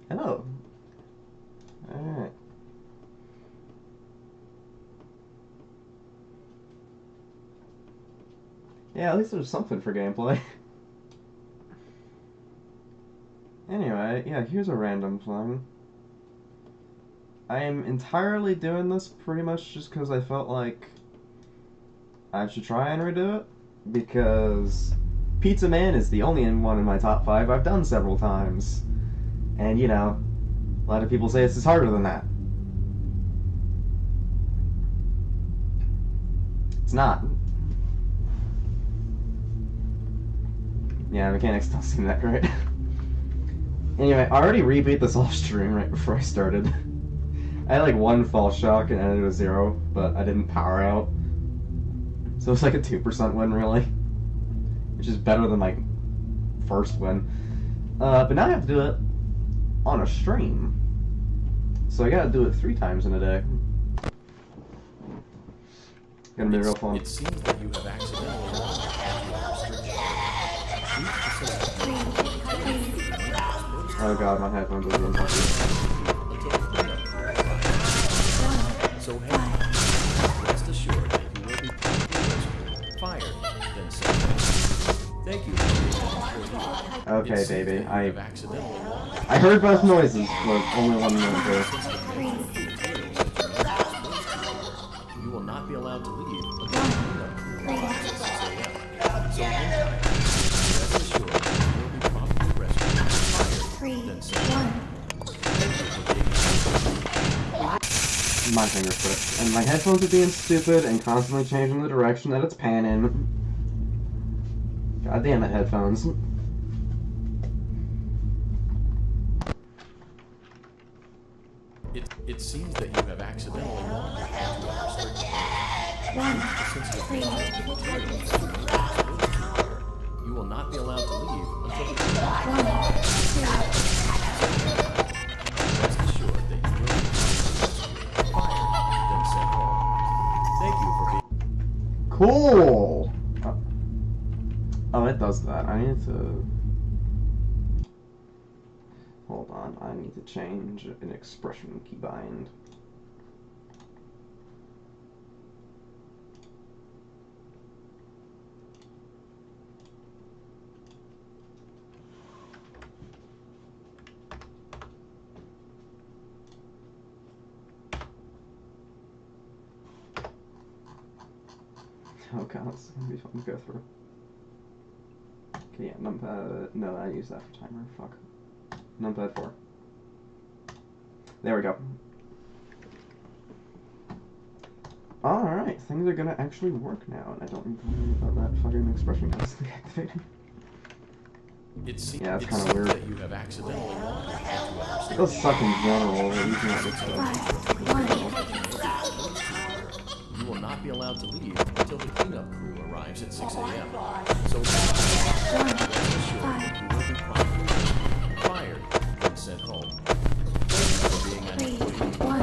Hello. Alright. Yeah, at least there's something for gameplay. Anyway, yeah, here's a random thing. I am entirely doing this pretty much just because I felt like I should try and redo it. Because Pizza Man is the only one in my top 5 I've done several times. And, you know, a lot of people say it's harder than that. It's not. Yeah, mechanics don't seem that great. Anyway, I already rebeat this off stream right before I started. I had like one false shock and ended with 0, but I didn't power out. So it's like a 2% win, really. Which is better than my first win. But now I have to do it on a stream. So I gotta do it 3 times in a day. Gonna be real fun. It seems that you have accidentally Oh god, my headphones are doing something. So hey, rest assured that you will be fired, then said. Thank you for Okay, baby. I accidentally heard both noises, but only one noise. You will not be allowed to leave until the cleanup crew arrives at 6 a.m. So in time, rest assured that you will be promptly rescued, fired, then said. My finger slipped, and my headphones are being stupid and constantly changing the direction that it's panning. God damn it, headphones. It seems that you have accidentally wandered into our restricted You will not be allowed to leave until the Rest assured that you will be fired, then sent home. Thank you for being Cool! Oh, it does that. I need to... Hold on, I need to change an expression keybind. Oh god, this is gonna be fun to go through. Okay, yeah, numpad... No, I use that for timer, fuck. Numpad 4. There we go. Alright, things are gonna actually work now, and I don't need to worry about that fucking expression constantly activating. Yeah, it's kinda weird. that you have accidentally wandered into our It restricted does suck in general, but you can You will not be allowed to leave until the cleanup crew arrives at 6 a.m. So rest assured that you will be promptly fired and sent home. Thank you for being an employee.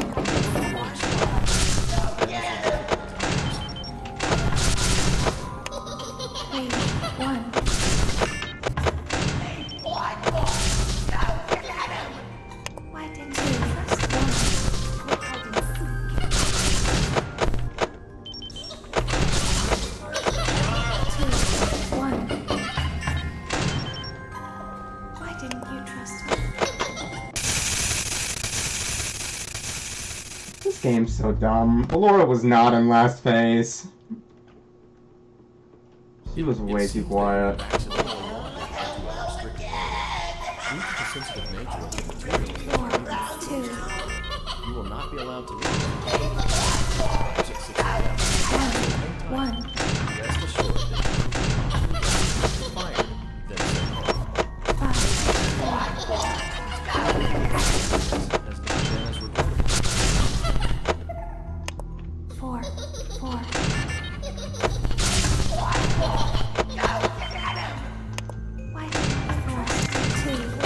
This game's so dumb. Laura was not in last phase. She was way too quiet. Due to the sensitive nature of the material, you will not be allowed to leave at 6 a.m. Rest assured that you will be fired, then sent home. Has not been as reported. 4, 4. Why didn't you press 2?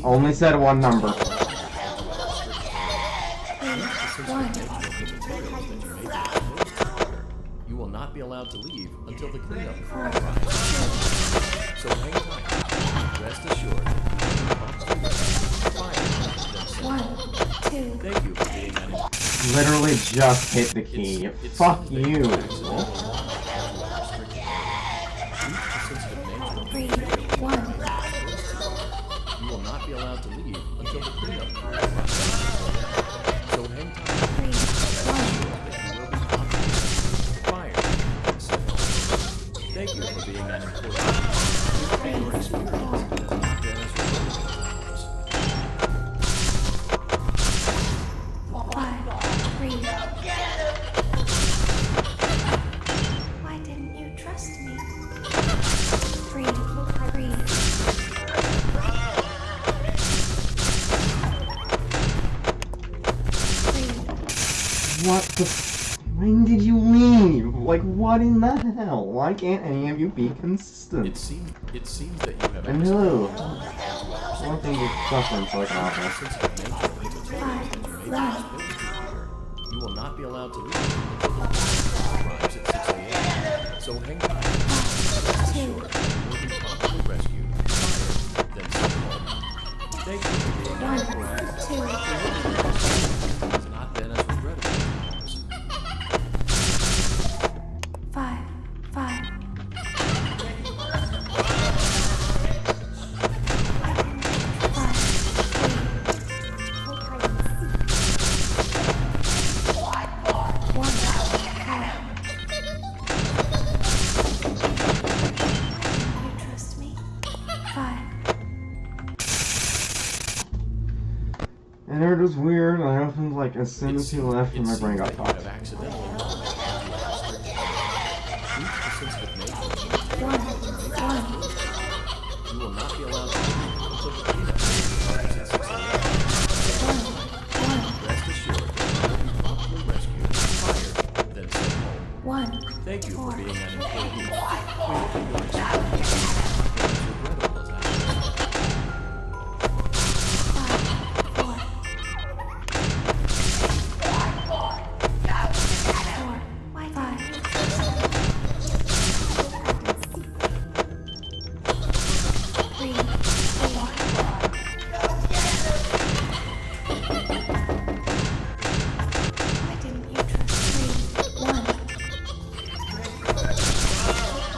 Only said one number. 3, 1. You will not be allowed to leave until the cleanup crew 4, arrives. So hang tight. Rest assured that you will be promptly fired, then sent 1, home. 2. Thank you for being an Literally just hit the key. Fuck you. 3, 1. You will not be allowed to leave until the cleanup crew arrives. So hang tight. 3, 1. That you will be promptly fired and sent home. Thank you for being an employee. Your experience has not been as rewarding as ours. 5, 3. Why didn't you trust me? 3, 3. What the when did you leave? Like, what in the hell? Why can't any of you be consistent? It seems that you have I know. accidentally I don't think you're suffering so I can offer. sensitive nature into totally Five, You will not be allowed to leave until the cleanup arrives at 6 a.m. So hang tight. Rest assured, you will be promptly rescued, fired, then sent home. Thank you for being an 1, employee. 2. Has not been as regrettable as ours. 5, 5. And it was weird. I opened like as soon as he left, and my brain got You fucked. have accidentally logged into due to the sensitive nature of the 1, 1. you will not be allowed to leave until the cleanup arrives at 6 a.m. Rest assured that you will be promptly rescued, fired, then sent home. 1. Thank you for 4. being an employee. We hope that your experience is as regrettable as ours. 5, 4. 4. 5. 3, 4. Why didn't you trust 3, 1. 5,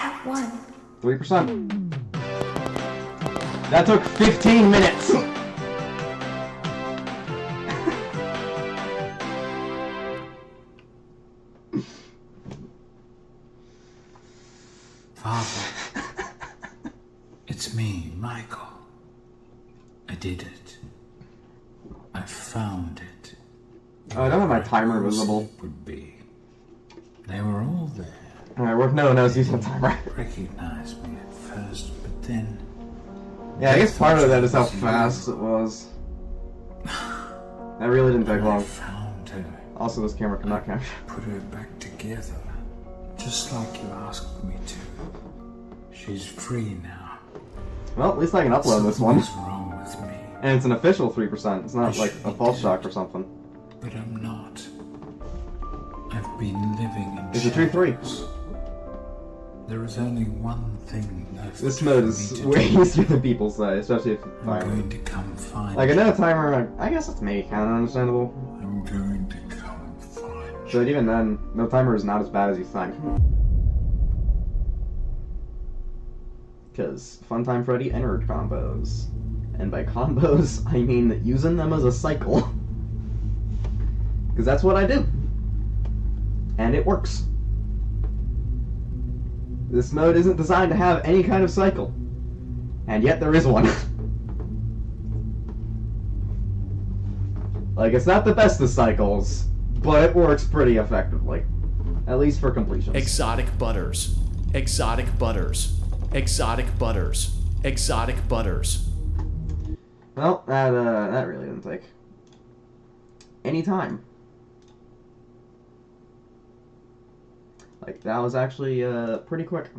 have won. 3%. That took 15 minutes! Father, it's me, Michael. I did it. I found it. Oh, I don't have my timer visible. It would be. They were all there. Alright, worth no one knows using a timer. Recognized me at first, but then... Yeah, I guess part of that is how fast it was. That really didn't take I long. found her. Also, this camera cannot capture. Put her back together. Just like you asked me to. She's free now. Well, at least I can upload this one. Something's wrong with me. And it's an official 3%. It's not like a false shock or something. But I'm not. I've been living in It's a true 3. shadows. There is only one thing left. This mode for is me to way do. easier than people say, especially if I'm going to come find Like, I you. know a timer, I guess it's maybe kind of understandable. I'm going to come find you. But even then, no timer is not as bad as you think. Because Funtime Freddy entered combos. And by combos, I mean using them as a cycle. Because that's what I do. And it works. This mode isn't designed to have any kind of cycle. And yet there is one. Like, it's not the best of cycles, but it works pretty effectively. At least for completions. Exotic butters. Exotic butters. Exotic butters. Exotic butters. Well, that really didn't take any time. Like, that was actually, pretty quick.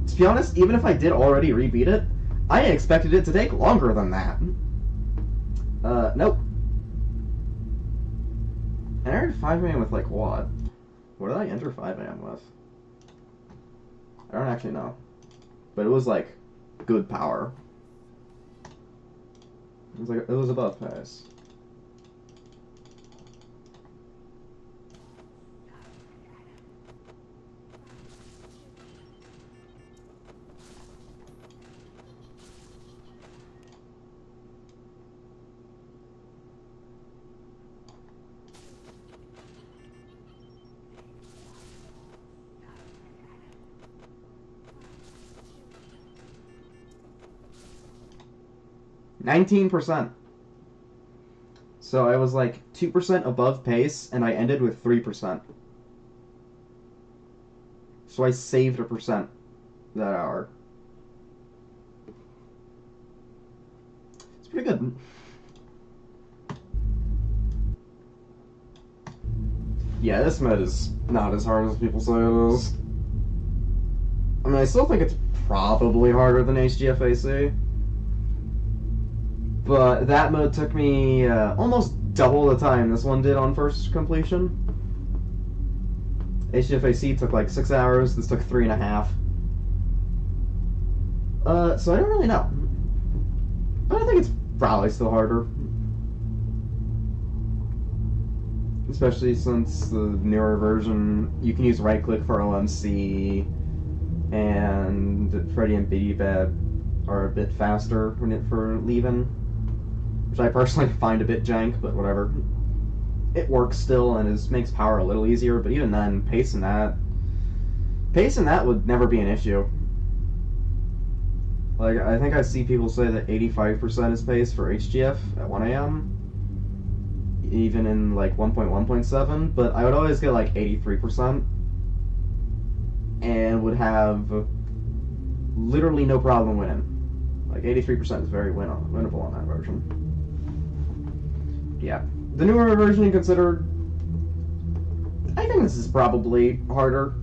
To be honest, even if I did already rebeat it, I expected it to take longer than that. Nope. I entered 5 AM with, like, what? What did I enter 5 AM with? I don't actually know. But it was, like, good power. It was above pace. %. So I was like 2% above pace, and I ended with 3%. So I saved a percent that hour. It's pretty good. Yeah, this mode is not as hard as people say it is. I mean, I still think it's probably harder than HGFAC. But that mode took me almost double the time this one did on first completion. HGFAC took like 6 hours, this took 3.5. So I don't really know. But I think it's probably still harder. Especially since the newer version, you can use right click for OMC, and Freddy and Biddy Bad are a bit faster for leaving. which I personally find a bit jank, but whatever. It works still and makes power a little easier, but even then, pace in that would never be an issue. Like, I think I see people say that 85% is pace for HGF at 1 a.m., even in, like, 1.1.7, but I would always get, like, 83%, and would have literally no problem winning. Like, 83% is very winnable on that version. Yeah. The newer version considered... I think this is probably harder.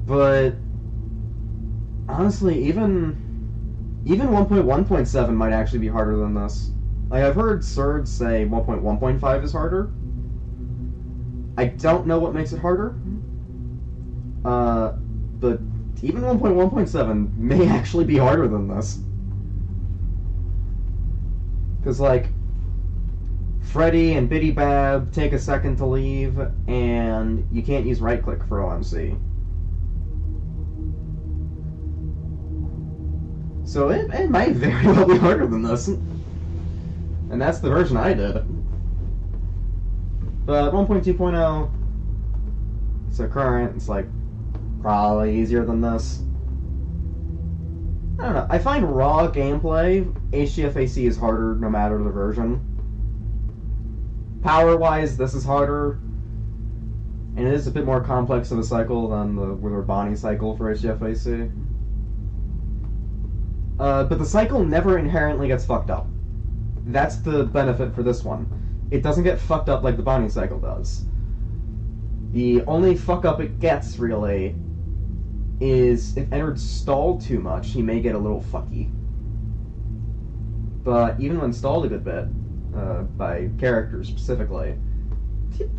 But... honestly, even 1.1.7 might actually be harder than this. Like, I've heard Surge say 1.1.5 is harder. I don't know what makes it harder. But even 1.1.7 may actually be harder than this. Because, like, Freddy and Biddy Bab take a second to leave, and you can't use right-click for OMC. So it might very well be harder than this. And that's the version I did. But 1.2.0, so current, it's like probably easier than this. I don't know. I find raw gameplay, HGFAC is harder no matter the version. Power-wise, this is harder. And it is a bit more complex of a cycle than the Bonnie cycle for HGFAC. But the cycle never inherently gets fucked up. That's the benefit for this one. It doesn't get fucked up like the Bonnie cycle does. The only fuck up it gets, really, is if Ennard's stalled too much, he may get a little fucky. But even when stalled a good bit, by characters specifically,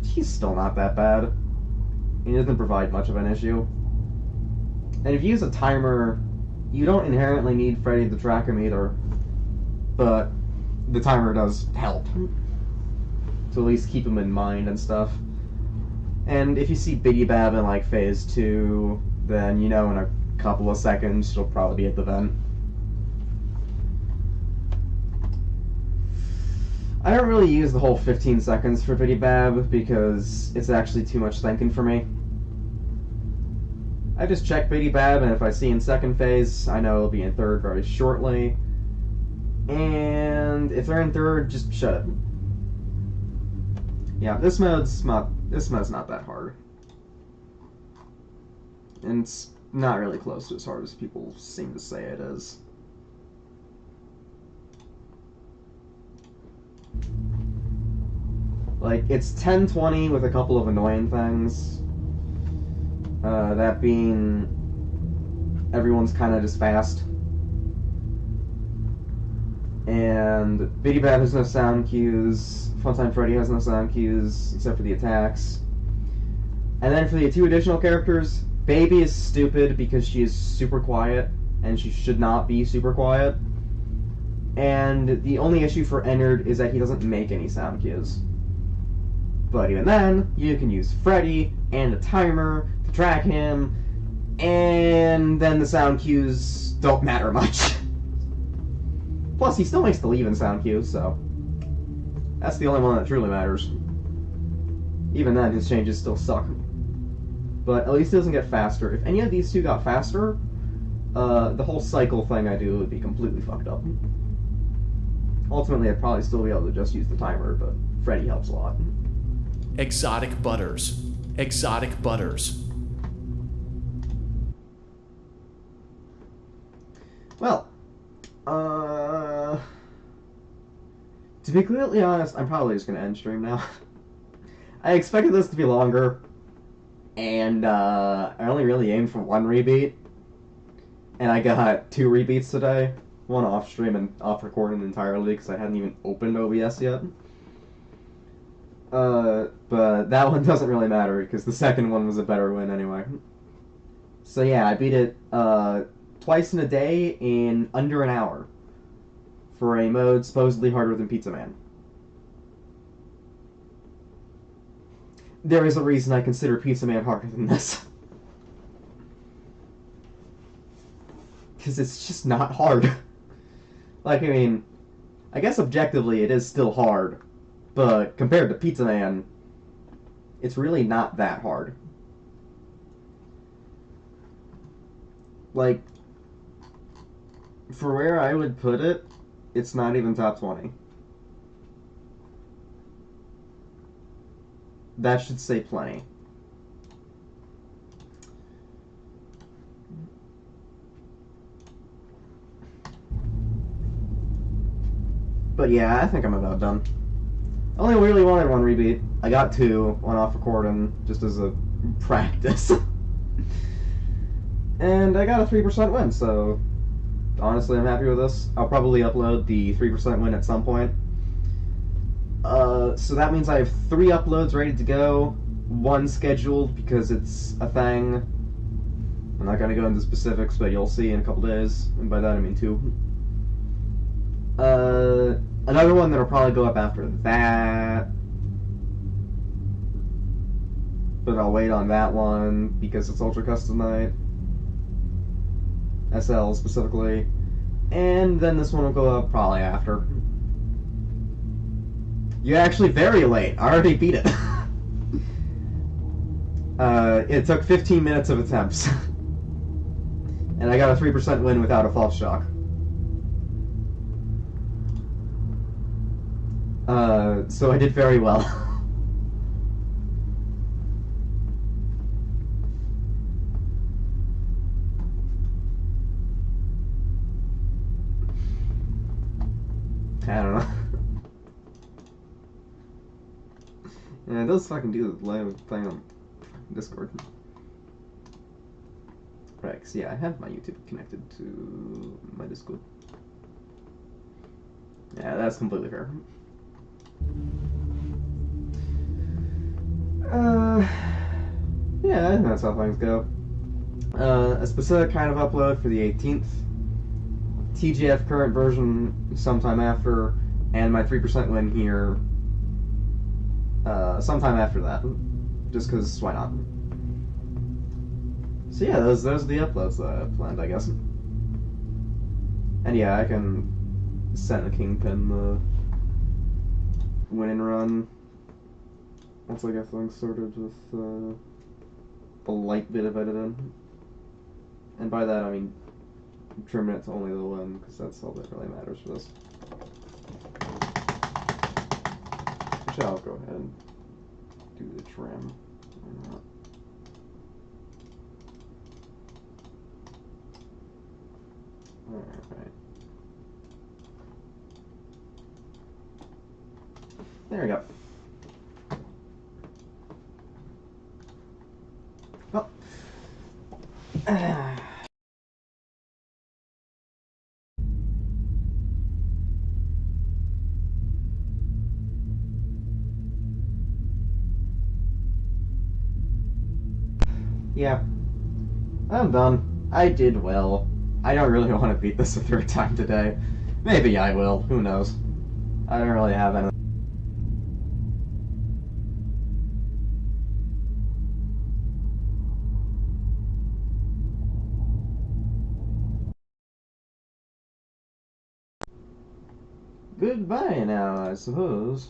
he's still not that bad. He doesn't provide much of an issue. And if you use a timer, you don't inherently need Freddy to track him either, but the timer does help to at least keep him in mind and stuff. And if you see Biddy Bab in like phase 2, then you know in a couple of seconds she'll probably be at the vent. I don't really use the whole 15 seconds for Biddy Bab because it's actually too much thinking for me. I just check Biddy Bab, and if I see in second phase, I know it'll be in third very shortly. And if they're in third, just shut it. Yeah, this mode's not that hard. And it's not really close to as hard as people seem to say it is. Like, it's 10-20 with a couple of annoying things. That being, everyone's kind of just fast. And Biddy Bab has no sound cues. Funtime Freddy has no sound cues, except for the attacks. And then for the 2 additional characters, Baby is stupid because she is super quiet, and she should not be super quiet. And the only issue for Ennard is that he doesn't make any sound cues. But even then, you can use Freddy and a timer to track him, and then the sound cues don't matter much. Plus, he still makes the leave-in sound cues, so that's the only one that truly matters. Even then, his changes still suck. But at least it doesn't get faster. If any of these 2 got faster, the whole cycle thing I do would be completely fucked up. Ultimately, I'd probably still be able to just use the timer, but Freddy helps a lot. Exotic butters. Exotic butters. Well, to be completely honest, I'm probably just going to end stream now. I expected this to be longer, and I only really aimed for 1 rebeat, and I got 2 rebeats today. One off stream and off recording entirely because I hadn't even opened OBS yet. But that one doesn't really matter because the second one was a better win anyway. So yeah, I beat it twice in a day in under an hour for a mode supposedly harder than Pizza Man. There is a reason I consider Pizza Man harder than this. Because it's just not hard. Like, I mean, I guess objectively it is still hard, but compared to Pizza Man, it's really not that hard. Like, for where I would put it, it's not even top 20. That should say plenty. But yeah, I think I'm about done. I only really wanted one rebeat. I got two, one off recording, just as a practice. And I got a 3% win, so honestly I'm happy with this. I'll probably upload the 3% win at some point. So that means I have 3 uploads ready to go, 1 scheduled because it's a thing. I'm not going to go into specifics, but you'll see in a couple days, and by that I mean 2. Another one that'll probably go up after that, but I'll wait on that one because it's Ultra Custom Night. SL specifically. And then this one will go up probably after. You're actually very late. I already beat it. It took 15 minutes of attempts. And I got a 3% win without a false shock. So I did very well. I don't know. Yeah, it does fucking do the live thing on Discord. Right, 'cause yeah, I have my YouTube connected to my Discord. Yeah, that's completely fair. Yeah, I think that's how things go. A specific kind of upload for the 18th. TGF current version sometime after, and my 3% win here sometime after that. Just because, why not? So yeah, those are the uploads that I planned, I guess. And yeah, I can send a Kingpin the win and run once I get things sorted with a light bit of editing. And by that I mean trimming it to only the win, because that's all that really matters for this. Which I'll go ahead and do the trim. Why not? Alright. There we go. Oh. Yeah. I'm done. I did well. I don't really want to beat this a 3rd time today. Maybe I will. Who knows? I don't really have any. Goodbye now, I suppose.